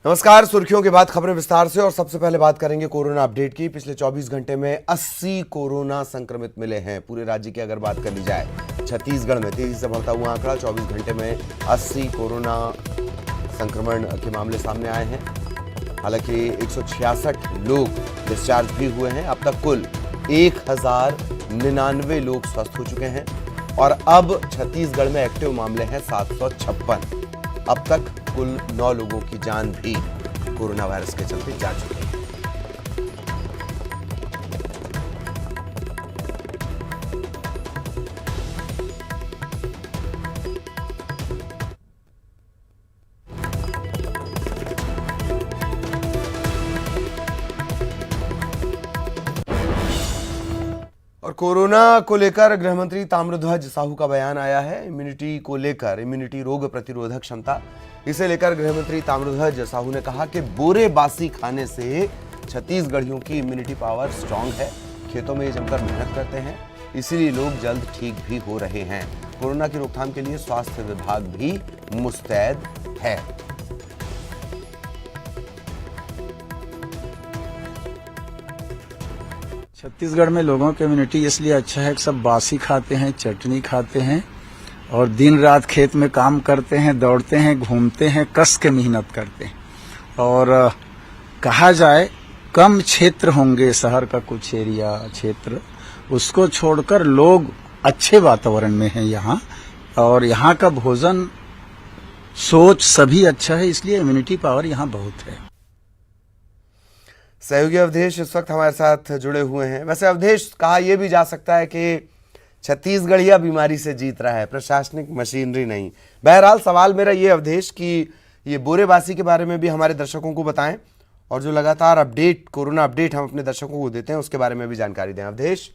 नमस्कार। सुर्खियों के बाद खबरें विस्तार से और सबसे पहले बात करेंगे कोरोना अपडेट की। पिछले 24 घंटे में 80 कोरोना संक्रमित मिले हैं। पूरे राज्य की अगर बात कर ली जाए, छत्तीसगढ़ में तेजी से बढ़ता हुआ आंकड़ा, 24 घंटे में 80 कोरोना संक्रमण के मामले सामने आए हैं। हालांकि 166 लोग डिस्चार्ज भी हुए हैं। अब तक कुल 1099 लोग स्वस्थ हो चुके हैं और अब छत्तीसगढ़ में एक्टिव मामले हैं 756। अब तक कुल 9 लोगों की जान भी कोरोना वायरस के चलते जा चुकी है। और कोरोना को लेकर गृहमंत्री ताम्रध्वज साहू का बयान आया है। इम्यूनिटी को लेकर, इम्यूनिटी रोग प्रतिरोधक क्षमता, इसे लेकर गृहमंत्री ताम्रध्वज साहू ने कहा कि बोरे बासी खाने से छत्तीसगढ़ियों की इम्यूनिटी पावर स्ट्रांग है। खेतों में ये जमकर मेहनत करते हैं, इसीलिए लोग जल्द ठीक भी हो रहे हैं। कोरोना की रोकथाम के लिए स्वास्थ्य विभाग भी मुस्तैद है। छत्तीसगढ़ में लोगों की इम्यूनिटी इसलिए अच्छा है कि सब बासी खाते हैं, चटनी खाते हैं और दिन रात खेत में काम करते हैं, दौड़ते हैं, घूमते हैं, कस के मेहनत करते हैं। और कहा जाए कम क्षेत्र होंगे, शहर का कुछ एरिया क्षेत्र, उसको छोड़कर लोग अच्छे वातावरण में हैं यहाँ, और यहाँ का भोजन, सोच सभी अच्छा है, इसलिए इम्यूनिटी पावर यहाँ बहुत है। सहयोगी अवधेश इस वक्त हमारे साथ जुड़े हुए हैं। वैसे अवधेश, कहा यह भी जा सकता है कि छत्तीसगढ़िया बीमारी से जीत रहा है, प्रशासनिक मशीनरी नहीं। बहरहाल सवाल मेरा ये अवधेश कि ये बोरेबासी के बारे में भी हमारे दर्शकों को बताएं और जो लगातार अपडेट, कोरोना अपडेट हम अपने दर्शकों को देते हैं, उसके बारे में भी जानकारी दें। अवधेश,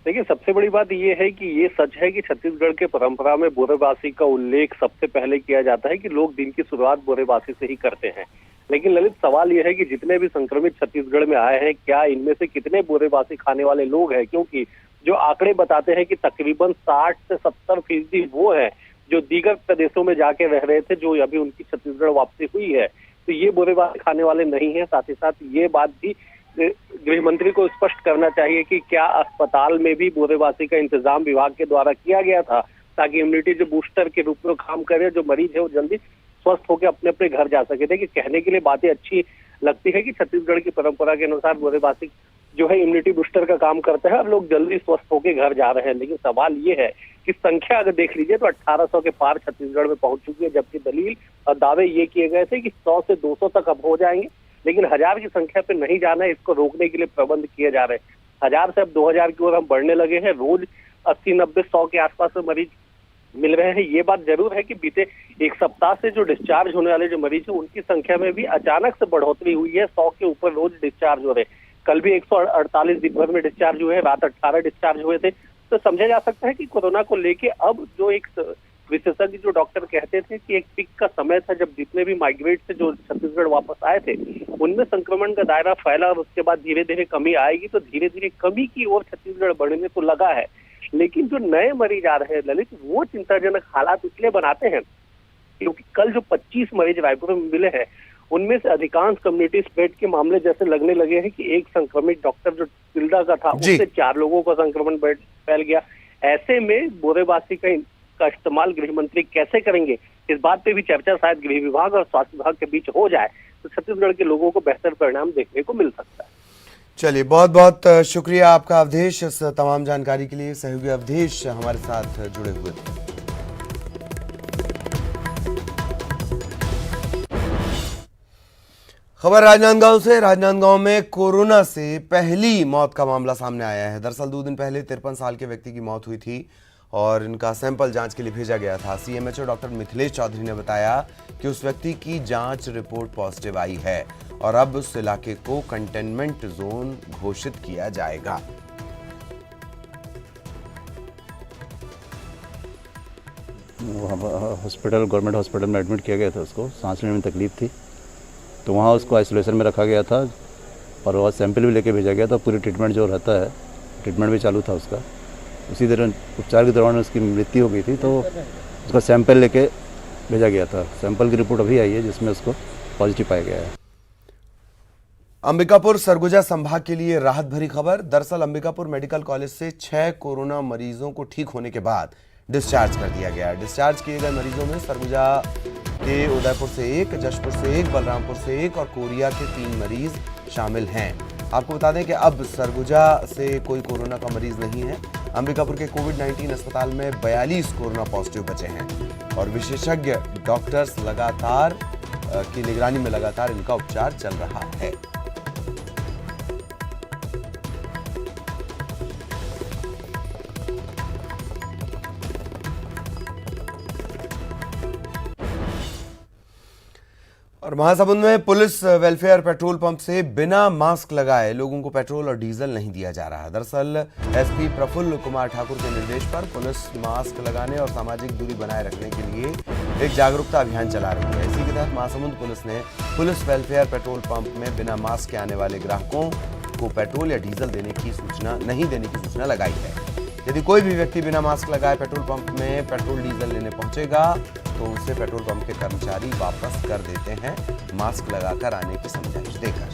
देखिए, सबसे बड़ी बात ये है कि ये सच है कि छत्तीसगढ़ के परंपरा में बोरेबासी का उल्लेख सबसे पहले किया जाता है कि लोग दिन की शुरुआत बोरेबासी से ही करते हैं। लेकिन ललित, सवाल यह है कि जितने भी संक्रमित छत्तीसगढ़ में आए हैं, क्या इनमें से कितने बोरेबासी खाने वाले लोग हैं? क्योंकि जो आंकड़े बताते हैं कि तकरीबन 60 से 70% वो हैं जो दीगर प्रदेशों में जाके रह रहे थे, जो अभी उनकी छत्तीसगढ़ वापसी हुई है, तो ये बोरेबासी खाने वाले नहीं है। साथ ही साथ ये बात भी गृह मंत्री को स्पष्ट करना चाहिए कि क्या अस्पताल में भी बोरेबासी का इंतजाम विभाग के द्वारा किया गया था, ताकि इम्यूनिटी जो बूस्टर के रूप में काम करे, जो मरीज है वो जल्दी स्वस्थ होकर अपने अपने घर जा सके। देखिए, कहने के लिए बातें अच्छी लगती है कि छत्तीसगढ़ की परंपरा के अनुसार बोरेबासी जो है इम्यूनिटी बूस्टर का काम करता है और लोग जल्दी स्वस्थ होकर घर जा रहे हैं। लेकिन सवाल ये है कि संख्या अगर देख लीजिए तो 1800 के पार छत्तीसगढ़ में पहुंच चुकी है, जबकि दलील और दावे ये किए गए थे कि 100 से 200 तक अब हो जाएंगे। लेकिन 1000 की संख्या पे नहीं जाना है, इसको रोकने के लिए प्रबंध किए जा रहे हैं। 1000 से अब 2000 की ओर हम बढ़ने लगे हैं। रोज 80-90-100 के आसपास में मरीज मिल रहे हैं। ये बात जरूर है कि बीते एक सप्ताह से जो डिस्चार्ज होने वाले जो मरीज हैं, उनकी संख्या में भी अचानक से बढ़ोतरी हुई है। 100 के ऊपर रोज डिस्चार्ज हो रहे हैं। कल भी 148 दिन भर में डिस्चार्ज हुए, रात 18 डिस्चार्ज हुए थे। तो समझा जा सकता है कि कोरोना को लेके अब जो एक विशेषज्ञ जो डॉक्टर कहते थे कि एक पीक का समय था जब जितने भी माइग्रेट से जो छत्तीसगढ़ वापस आए थे, उनमें संक्रमण का दायरा फैला और उसके बाद धीरे धीरे कमी आएगी, तो धीरे धीरे कमी की ओर छत्तीसगढ़ बढ़ने तो लगा है। लेकिन जो नए मरीज आ रहे हैं ललित, वो चिंताजनक हालात इसलिए बनाते हैं क्योंकि कल जो 25 मरीज रायपुर में मिले हैं, उनमें से अधिकांश कम्युनिटी स्प्रेड के मामले जैसे लगने लगे हैं कि एक संक्रमित डॉक्टर जो तिल्दा का था, उससे 4 लोगों का संक्रमण फैल गया। ऐसे में बोरेबासी का इस्तेमाल गृह मंत्री कैसे करेंगे, इस बात पे भी चर्चा शायद गृह विभाग और स्वास्थ्य विभाग के बीच हो जाए तो छत्तीसगढ़ के लोगों को बेहतर परिणाम देखने को मिल सकता है। चलिए, बहुत बहुत शुक्रिया आपका अवधेश, इस तमाम जानकारी के लिए। सहयोगी अवधेश हमारे साथ जुड़े हुए थे। खबर राजनांदगांव से। राजनांदगांव में कोरोना से पहली मौत का मामला सामने आया है। दरअसल 2 दिन पहले 53 साल के व्यक्ति की मौत हुई थी और इनका सैंपल जांच के लिए भेजा गया था। सीएमएचओ डॉक्टर मिथिलेश चौधरी ने बताया कि उस व्यक्ति की जांच रिपोर्ट पॉजिटिव आई है और अब उस इलाके को कंटेनमेंट जोन घोषित किया जाएगा। हॉस्पिटल, गवर्नमेंट हॉस्पिटल में एडमिट किया गया था। उसको सांस लेने में तकलीफ थी, तो वहाँ उसको आइसोलेशन में रखा गया था और वहाँ सैंपल भी लेके भेजा गया था। पूरी ट्रीटमेंट जो रहता है, ट्रीटमेंट भी चालू था उसका। उसी दौरान उपचार के दौरान उसकी मृत्यु हो गई थी, तो उसका सैंपल लेके भेजा गया था। सैंपल की रिपोर्ट अभी आई है, जिसमें उसको पॉजिटिव पाया गया है। अंबिकापुर सरगुजा संभाग के लिए राहत भरी खबर। दरअसल अंबिकापुर मेडिकल कॉलेज से 6 कोरोना मरीजों को ठीक होने के बाद डिस्चार्ज कर दिया गया। डिस्चार्ज किए गए मरीजों में सरगुजा के उदयपुर से 1, जशपुर से 1, बलरामपुर से 1 और कोरिया के 3 मरीज शामिल हैं। आपको बता दें कि अब सरगुजा से कोई कोरोना का मरीज नहीं है। अंबिकापुर के कोविड-19 अस्पताल में 42 कोरोना पॉजिटिव बचे हैं और विशेषज्ञ डॉक्टर्स की निगरानी में लगातार इनका उपचार चल रहा है। और महासमुंद में पुलिस वेलफेयर पेट्रोल पंप से बिना मास्क लगाए लोगों को पेट्रोल और डीजल नहीं दिया जा रहा। दरअसल एसपी प्रफुल्ल कुमार ठाकुर के निर्देश पर पुलिस मास्क लगाने और सामाजिक दूरी बनाए रखने के लिए एक जागरूकता अभियान चला रही है। इसी के तहत महासमुंद पुलिस ने पुलिस वेलफेयर पेट्रोल पंप में बिना मास्क के आने वाले ग्राहकों को पेट्रोल या डीजल नहीं देने की सूचना लगाई है। यदि कोई भी व्यक्ति बिना मास्क लगाए पेट्रोल पंप में पेट्रोल डीजल लेने पहुंचेगा तो उसे पेट्रोल पंप के कर्मचारी वापस कर देते हैं, मास्क लगाकर आने की समझाइश देकर।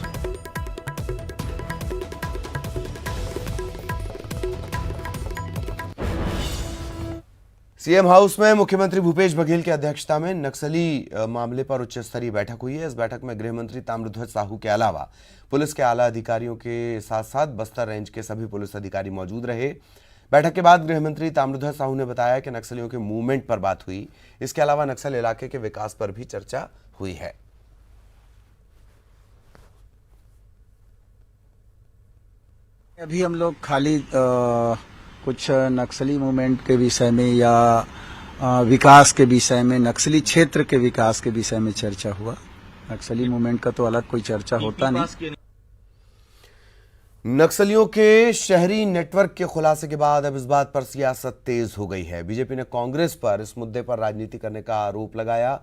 सीएम हाउस में मुख्यमंत्री भूपेश बघेल की अध्यक्षता में नक्सली मामले पर उच्च स्तरीय बैठक हुई है। इस बैठक में गृह मंत्री ताम्रध्वज साहू के अलावा पुलिस के आला अधिकारियों के साथ साथ बस्तर रेंज के सभी पुलिस अधिकारी मौजूद रहे। बैठक के बाद गृह मंत्री ताम्रध्वज साहू ने बताया कि नक्सलियों के मूवमेंट पर बात हुई। इसके अलावा नक्सल इलाके के विकास पर भी चर्चा हुई है। अभी हम लोग खाली कुछ नक्सली मूवमेंट के विषय में या विकास के विषय में, नक्सली क्षेत्र के विकास के विषय में चर्चा हुआ। नक्सली मूवमेंट का तो अलग कोई चर्चा होता नहीं। नक्सलियों के शहरी नेटवर्क के खुलासे के बाद अब इस बात पर सियासत तेज हो गई है। बीजेपी ने कांग्रेस पर इस मुद्दे पर राजनीति करने का आरोप लगाया,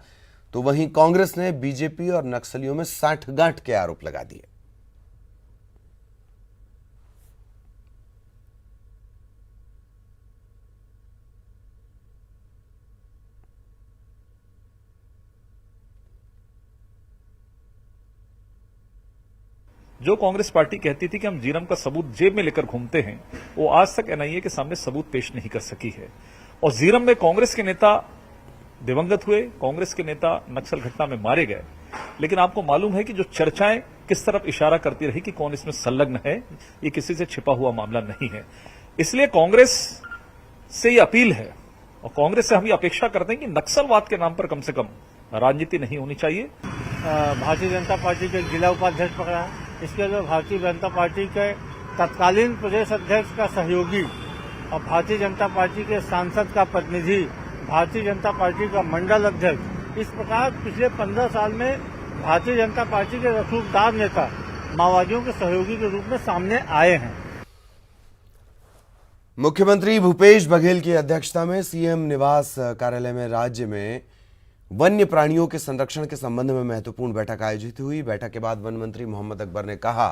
तो वहीं कांग्रेस ने बीजेपी और नक्सलियों में साठगांठ के आरोप लगा दिए। जो कांग्रेस पार्टी कहती थी कि हम जीरम का सबूत जेब में लेकर घूमते हैं, वो आज तक एनआईए के सामने सबूत पेश नहीं कर सकी है। और जीरम में कांग्रेस के नेता दिवंगत हुए, कांग्रेस के नेता नक्सल घटना में मारे गए, लेकिन आपको मालूम है कि जो चर्चाएं किस तरफ इशारा करती रही कि कौन इसमें संलग्न है, ये किसी से छिपा हुआ मामला नहीं है। इसलिए कांग्रेस से ये अपील है और कांग्रेस से हम ये अपेक्षा करते हैं कि नक्सलवाद के नाम पर कम से कम राजनीति नहीं होनी चाहिए। भारतीय जनता पार्टी के जिला उपाध्यक्ष पकड़ा है, इसके अलावा भारतीय जनता पार्टी के तत्कालीन प्रदेश अध्यक्ष का सहयोगी और भारतीय जनता पार्टी के सांसद का प्रतिनिधि, भारतीय जनता पार्टी का मंडल अध्यक्ष, इस प्रकार पिछले 15 साल में भारतीय जनता पार्टी के रसूखदार नेता माओवादियों के सहयोगी के रूप में सामने आए हैं। मुख्यमंत्री भूपेश बघेल की अध्यक्षता में सीएम निवास कार्यालय में राज्य में वन्य प्राणियों के संरक्षण के संबंध में महत्वपूर्ण बैठक आयोजित हुई। बैठक के बाद वन मंत्री मोहम्मद अकबर ने कहा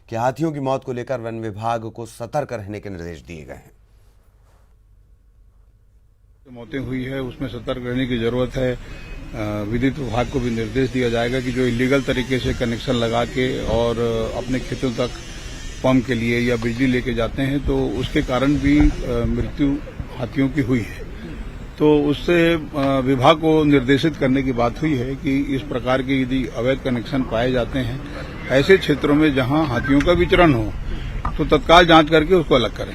कि हाथियों की मौत को लेकर वन विभाग को सतर्क रहने के निर्देश दिए गए हैं। मौतें हुई है उसमें सतर्क रहने की जरूरत है। विद्युत विभाग को भी निर्देश दिया जाएगा कि जो इलीगल तरीके से कनेक्शन लगा के और अपने खेतों तक पंप के लिए या बिजली लेके जाते हैं तो उसके कारण भी मृत्यु हाथियों की हुई है। तो उससे विभाग को निर्देशित करने की बात हुई है कि इस प्रकार के यदि अवैध कनेक्शन पाए जाते हैं ऐसे क्षेत्रों में जहां हाथियों का विचरण हो तो तत्काल जांच करके उसको अलग करें।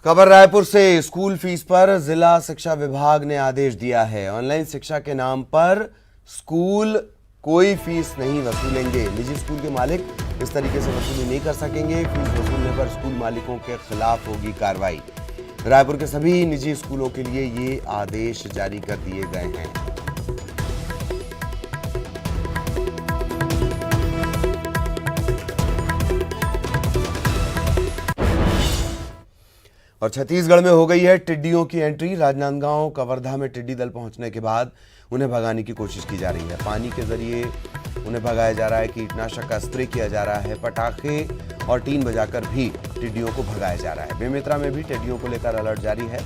खबर रायपुर से। स्कूल फीस पर जिला शिक्षा विभाग ने आदेश दिया है। ऑनलाइन शिक्षा के नाम पर स्कूल कोई फीस नहीं वसूलेंगे। निजी स्कूल के मालिक इस तरीके से वसूली नहीं कर सकेंगे। फीस वसूलने पर स्कूल मालिकों के खिलाफ होगी कार्रवाई। रायपुर के सभी निजी स्कूलों के लिए ये आदेश जारी कर दिए गए हैं। और छत्तीसगढ़ में हो गई है टिड्डियों की एंट्री। राजनांदगांव कवर्धा में टिड्डी दल पहुंचने के बाद उन्हें भगाने की कोशिश की जा रही है। पानी के जरिए उन्हें भगाया जा रहा है, कीटनाशक का स्प्रे किया जा रहा है, पटाखे और टीन बजाकर भी टिड्डियों को भगाया जा रहा है। बेमेतरा में भी टिड्डियों को लेकर अलर्ट जारी है।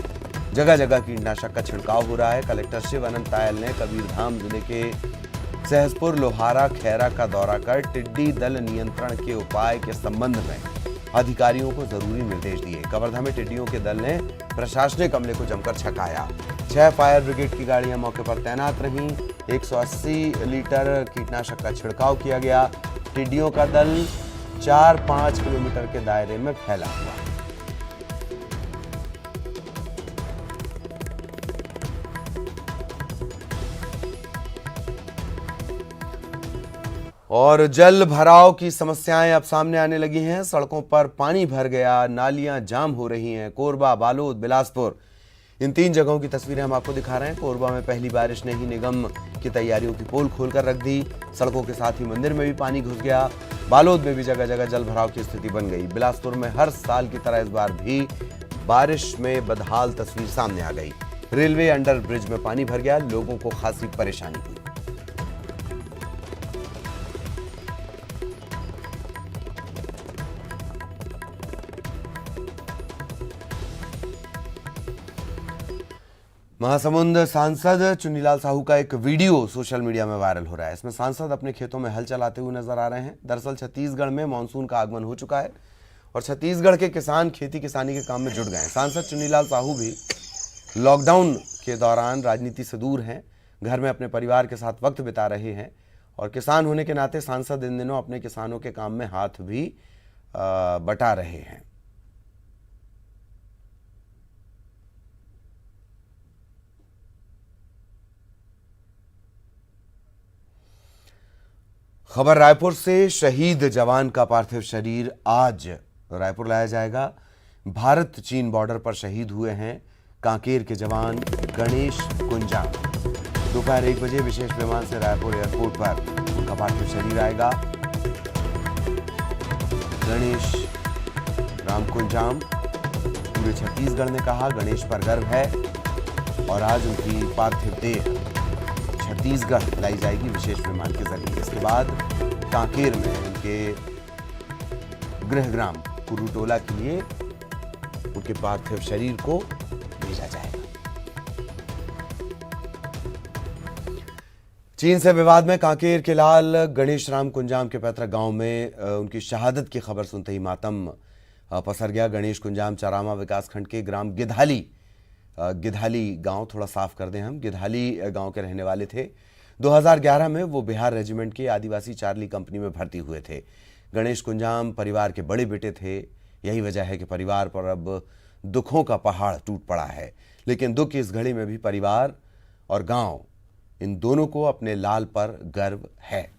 जगह जगह कीटनाशक का छिड़काव हो रहा है। कलेक्टर शिव अनंत तायल ने कबीरधाम जिले के सहसपुर, लोहारा, खैरा का दौरा कर टिड्डी दल नियंत्रण के उपाय के संबंध में अधिकारियों को जरूरी निर्देश दिए। कवर्धा में टिड्डियों के दल ने प्रशासनिक अमले को जमकर छकाया। 6 फायर ब्रिगेड की गाड़ियां मौके पर तैनात रहीं। 180 लीटर कीटनाशक का छिड़काव किया गया। टिड्डियों का दल 4-5 किलोमीटर के दायरे में फैला हुआ। और जल भराव की समस्याएं अब सामने आने लगी हैं। सड़कों पर पानी भर गया, नालियां जाम हो रही हैं। कोरबा, बालोद, बिलासपुर, इन 3 जगहों की तस्वीरें हम आपको दिखा रहे हैं। कोरबा में पहली बारिश ने ही निगम की तैयारियों की पोल खोलकर रख दी। सड़कों के साथ ही मंदिर में भी पानी घुस गया। बालोद में भी जगह जगह जल भराव की स्थिति बन गई। बिलासपुर में हर साल की तरह इस बार भी बारिश में बदहाल तस्वीर सामने आ गई। रेलवे अंडर ब्रिज में पानी भर गया, लोगों को खासी परेशानी हुई। महासमुंद सांसद चुन्नीलाल साहू का एक वीडियो सोशल मीडिया में वायरल हो रहा है। इसमें सांसद अपने खेतों में हल चलाते हुए नजर आ रहे हैं। दरअसल छत्तीसगढ़ में मानसून का आगमन हो चुका है और छत्तीसगढ़ के किसान खेती किसानी के काम में जुट गए हैं। सांसद चुन्नीलाल साहू भी लॉकडाउन के दौरान राजनीति से दूर हैं, घर में अपने परिवार के साथ वक्त बिता रहे हैं और किसान होने के नाते सांसद इन दिनों अपने किसानों के काम में हाथ भी बटा रहे हैं। खबर रायपुर से, शहीद जवान का पार्थिव शरीर आज रायपुर लाया जाएगा। भारत चीन बॉर्डर पर शहीद हुए हैं कांकेर के जवान गणेश कुंजाम। दोपहर 1 बजे विशेष विमान से रायपुर एयरपोर्ट पर उनका पार्थिव शरीर आएगा। गणेश राम कुंजाम, पूरे छत्तीसगढ़ ने कहा गणेश पर गर्व है और आज उनकी पार्थिव देह छत्तीसगढ़ लाई जाएगी विशेष विमान के जरिए। इसके बाद कांकेर में उनके गृहग्राम कुरुटोला के लिए उनके पार्थिव शरीर को भेजा जाएगा। चीन से विवाद में कांकेर के लाल गणेश राम कुंजाम के पैतृक गांव में उनकी शहादत की खबर सुनते ही मातम पसर गया। गणेश कुंजाम चारामा विकासखंड के ग्राम गिधाली गांव, थोड़ा साफ कर दें हम, गिधाली गांव के रहने वाले थे। 2011 में वो बिहार रेजिमेंट के आदिवासी चार्ली कंपनी में भर्ती हुए थे। गणेश कुंजाम परिवार के बड़े बेटे थे। यही वजह है कि परिवार पर अब दुखों का पहाड़ टूट पड़ा है। लेकिन दुख की इस घड़ी में भी परिवार और गांव, इन दोनों को अपने लाल पर गर्व है।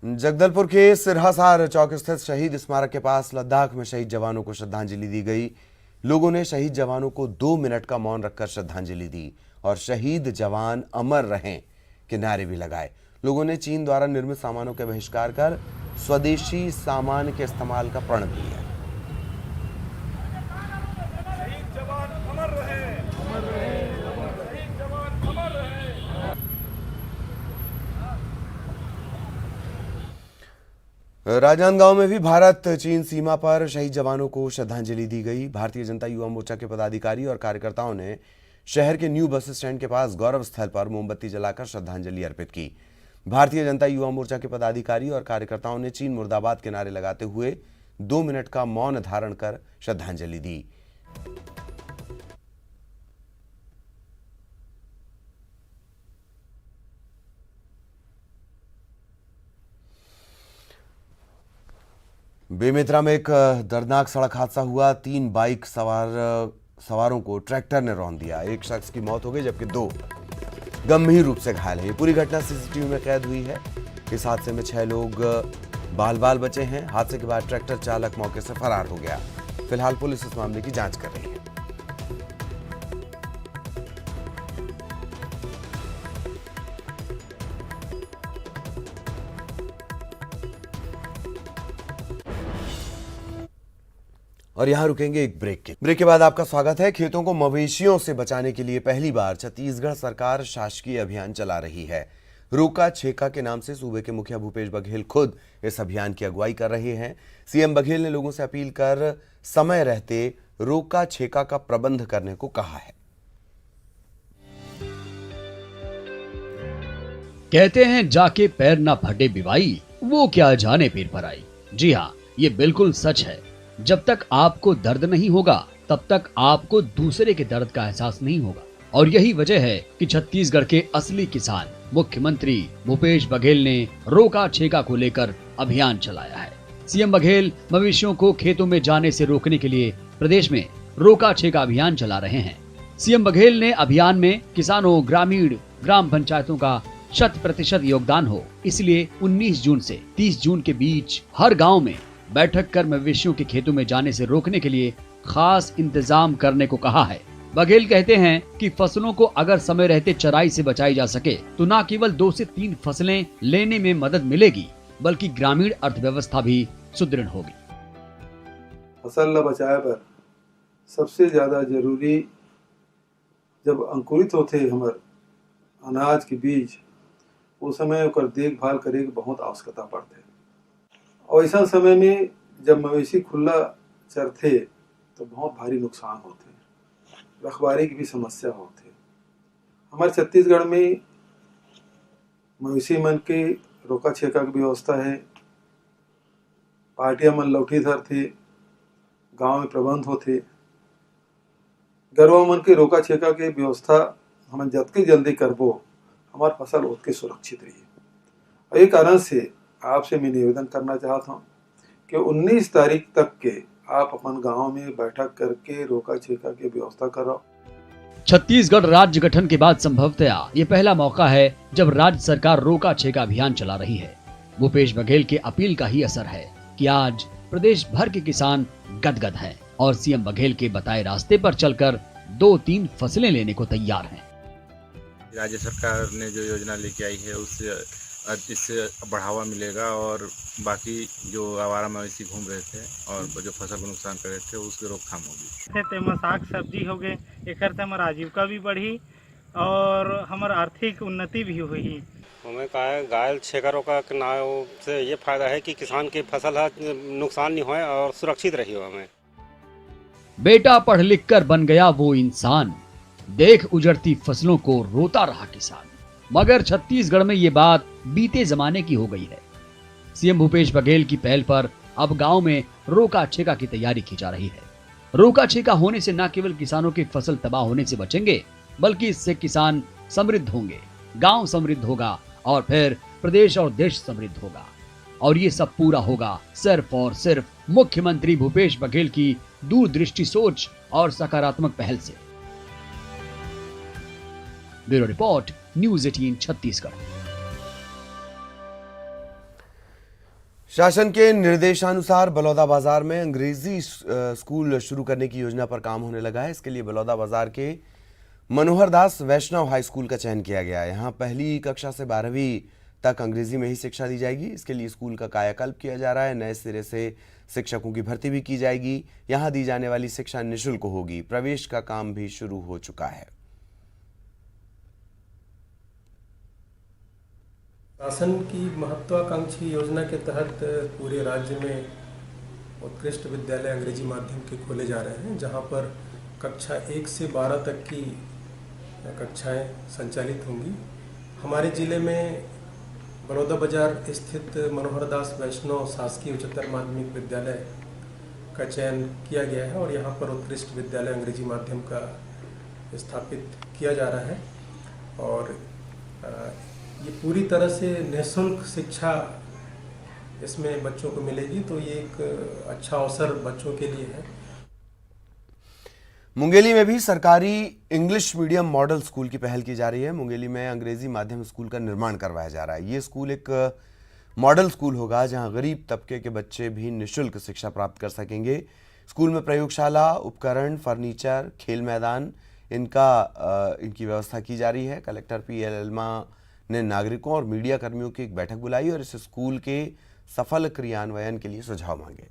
जगदलपुर के सिरहासार चौक स्थित शहीद स्मारक के पास लद्दाख में शहीद जवानों को श्रद्धांजलि दी गई। लोगों ने शहीद जवानों को 2 मिनट का मौन रखकर श्रद्धांजलि दी और शहीद जवान अमर रहें के नारे भी लगाए। लोगों ने चीन द्वारा निर्मित सामानों के बहिष्कार कर स्वदेशी सामान के इस्तेमाल का प्रण किया। राजनांदगांव में भी भारत चीन सीमा पर शहीद जवानों को श्रद्धांजलि दी गई। भारतीय जनता युवा मोर्चा के पदाधिकारी और कार्यकर्ताओं ने शहर के न्यू बस स्टैंड के पास गौरव स्थल पर मोमबत्ती जलाकर श्रद्धांजलि अर्पित की। भारतीय जनता युवा मोर्चा के पदाधिकारी और कार्यकर्ताओं ने चीन मुर्दाबाद के नारे लगाते हुए 2 मिनट का मौन धारण कर श्रद्धांजलि दी। बेमेतरा में एक दर्दनाक सड़क हादसा हुआ। 3 बाइक सवारों को ट्रैक्टर ने रौंद दिया। एक शख्स की मौत हो गई जबकि 2 गंभीर रूप से घायल हैं। ये पूरी घटना सीसीटीवी में कैद हुई है। इस हादसे में 6 लोग बाल बचे हैं। हादसे के बाद ट्रैक्टर चालक मौके से फरार हो गया। फिलहाल पुलिस इस मामले की जांच कर रही है। और यहां रुकेंगे एक ब्रेक के बाद आपका स्वागत है। खेतों को मवेशियों से बचाने के लिए पहली बार छत्तीसगढ़ सरकार शासकीय अभियान चला रही है। रोका छेका के नाम से सूबे के मुखिया भूपेश बघेल खुद इस अभियान की अगुवाई कर रहे हैं। सीएम बघेल ने लोगों से अपील कर समय रहते रोका छेका का प्रबंध करने को कहा है। कहते हैं जाके पैर ना फटे बिवाई, वो क्या जाने पीर पर आई। जी हाँ, ये बिल्कुल सच है। जब तक आपको दर्द नहीं होगा तब तक आपको दूसरे के दर्द का एहसास नहीं होगा। और यही वजह है कि छत्तीसगढ़ के असली किसान मुख्यमंत्री भूपेश बघेल ने रोका छेका को लेकर अभियान चलाया है। सीएम बघेल मवेशियों को खेतों में जाने से रोकने के लिए प्रदेश में रोका छेका अभियान चला रहे हैं। सीएम बघेल ने अभियान में किसानों, ग्रामीण, ग्राम पंचायतों का 100% योगदान हो, इसलिए 19 जून से 30 जून के बीच हर गांव में बैठक कर मवेशियों के खेतों में जाने से रोकने के लिए खास इंतजाम करने को कहा है। बघेल कहते हैं कि फसलों को अगर समय रहते चराई से बचाई जा सके तो न केवल 2 से 3 फसलें लेने में मदद मिलेगी बल्कि ग्रामीण अर्थव्यवस्था भी सुदृढ़ होगी। फसल ल बचाए बर सबसे ज्यादा जरूरी जब अंकुरित होते हमर अनाज के बीज, उस समय ओकर देखभाल करे के बहुत आवश्यकता पड़ते। और ऐसा समय में जब मवेशी खुला चरथे तो बहुत भारी नुकसान होते, रखवारी की भी समस्या होती। हमारे छत्तीसगढ़ में मवेशी मन के रोका छेका की व्यवस्था है। पार्टियां मन लौठी धरथे, गांव में प्रबंध होते। गरवा मन के रोका छेका के व्यवस्था हम जतके जल्दी करबो हमार फसल उतके सुरक्षित रही। और ये कारण से आपसे मैं निवेदन करना चाहता हूँ कि 19 तारीख तक के आप अपन गांव में बैठक करके रोका छेका की व्यवस्था करो। छत्तीसगढ़ राज्य गठन के बाद संभवतया ये पहला मौका है जब राज्य सरकार रोका छेका अभियान चला रही है। भूपेश बघेल के अपील का ही असर है कि आज प्रदेश भर के किसान गदगद हैं और सीएम बघेल के बताए रास्ते पर चलकर 2-3 फसलें लेने को तैयार हैं। राज्य सरकार ने जो योजना लेके आई है इससे बढ़ावा मिलेगा और बाकी जो आवारा मवेशी घूम रहे थे और जो फसल को नुकसान कर रहे थे उसकी रोकथाम होगी। तेमा साग सब्जी हो गए, एकर से हमार आजीविका भी बढ़ी और हमार आर्थिक उन्नति भी हुई। हमें कहा है घायल छेका रोका के नाव से ये फायदा है कि किसान की फसल नुकसान नहीं होए और सुरक्षित रही हो। हमें बेटा पढ़ लिख कर बन गया वो इंसान, देख उजड़ती फसलों को रोता रहा किसान। मगर छत्तीसगढ़ में ये बात बीते जमाने की हो गई है। सीएम भूपेश बघेल की पहल पर अब गांव में रोका छेका की तैयारी की जा रही है। रोका छेका होने से न केवल किसानों की फसल तबाह होने से बचेंगे बल्कि इससे किसान समृद्ध होंगे, गांव समृद्ध होगा और फिर प्रदेश और देश समृद्ध होगा। और ये सब पूरा होगा सिर्फ और सिर्फ मुख्यमंत्री भूपेश बघेल की दूरदृष्टि सोच और सकारात्मक पहल से। Bureau report, news 18 Chhattisgarh. शासन के निर्देशानुसार बलौदाबाजार में अंग्रेजी स्कूल शुरू करने की योजना पर काम होने लगा है। इसके लिए बलौदाबाजार के मनोहर दास वैष्णव हाई स्कूल का चयन किया गया है। यहाँ पहली कक्षा से 12वीं तक अंग्रेजी में ही शिक्षा दी जाएगी। इसके लिए स्कूल का कायाकल्प किया जा रहा है। नए सिरे से शिक्षकों की भर्ती भी की जाएगी। यहाँ दी जाने वाली शिक्षा निःशुल्क होगी। प्रवेश का काम भी शुरू हो चुका है। शासन की महत्वाकांक्षी योजना के तहत पूरे राज्य में उत्कृष्ट विद्यालय अंग्रेजी माध्यम के खोले जा रहे हैं, जहां पर कक्षा 1 से 12 तक की कक्षाएं संचालित होंगी। हमारे जिले में बलौदाबाजार स्थित मनोहर दास वैष्णव शासकीय उच्चतर माध्यमिक विद्यालय का चयन किया गया है और यहाँ पर उत्कृष्ट विद्यालय अंग्रेजी माध्यम का स्थापित किया जा रहा है। और ये पूरी तरह से निःशुल्क शिक्षा इसमें बच्चों को मिलेगी, तो ये एक अच्छा अवसर बच्चों के लिए है। मुंगेली में भी सरकारी इंग्लिश मीडियम मॉडल स्कूल की पहल की जा रही है। मुंगेली में अंग्रेजी माध्यम स्कूल का निर्माण करवाया जा रहा है। ये स्कूल एक मॉडल स्कूल होगा जहां गरीब तबके के बच्चे भी निःशुल्क शिक्षा प्राप्त कर सकेंगे। स्कूल में प्रयोगशाला, उपकरण, फर्नीचर, खेल मैदान इनकी व्यवस्था की जा रही है। कलेक्टर पीएल एल्मा ने नागरिकों और मीडिया कर्मियों की एक बैठक बुलाई और इस स्कूल के सफल क्रियान्वयन के लिए सुझाव मांगे।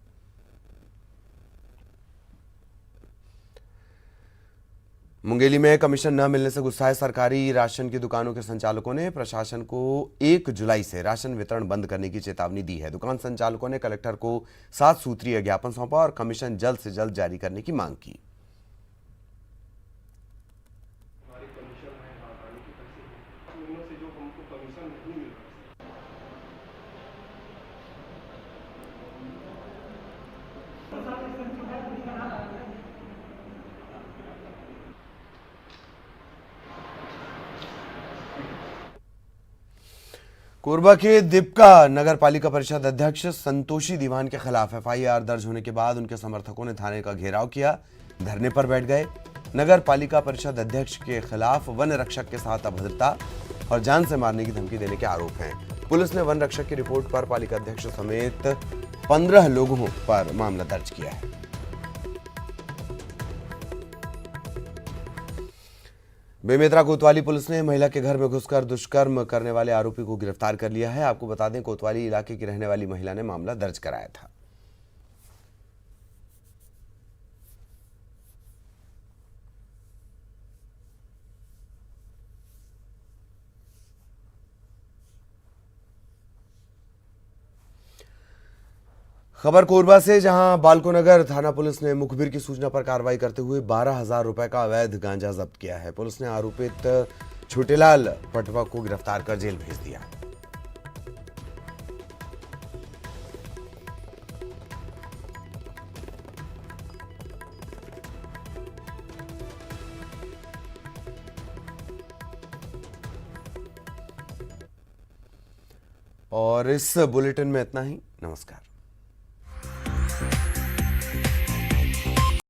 मुंगेली में कमीशन न मिलने से गुस्साए सरकारी राशन की दुकानों के संचालकों ने प्रशासन को 1 जुलाई से राशन वितरण बंद करने की चेतावनी दी है। दुकान संचालकों ने कलेक्टर को 7 सूत्रीय ज्ञापन सौंपा और कमीशन जल्द से जल्द जारी करने की मांग की। कोरबा के दीपका नगर पालिका परिषद अध्यक्ष संतोषी दीवान के खिलाफ एफआईआर दर्ज होने के बाद उनके समर्थकों ने थाने का घेराव किया, धरने पर बैठ गए। नगर पालिका परिषद अध्यक्ष के खिलाफ वन रक्षक के साथ अभद्रता और जान से मारने की धमकी देने के आरोप हैं। पुलिस ने वन रक्षक की रिपोर्ट पर पालिका अध्यक्ष समेत 15 लोगों पर मामला दर्ज किया है। बेमेतरा कोतवाली पुलिस ने महिला के घर में घुसकर दुष्कर्म करने वाले आरोपी को गिरफ्तार कर लिया है। आपको बता दें, कोतवाली इलाके की रहने वाली महिला ने मामला दर्ज कराया था। खबर कोरबा से, जहां बालकोनगर थाना पुलिस ने मुखबिर की सूचना पर कार्रवाई करते हुए 12,000 रुपए का अवैध गांजा जब्त किया है। पुलिस ने आरोपित छोटेलाल पटवा को गिरफ्तार कर जेल भेज दिया। और इस बुलेटिन में इतना ही। नमस्कार।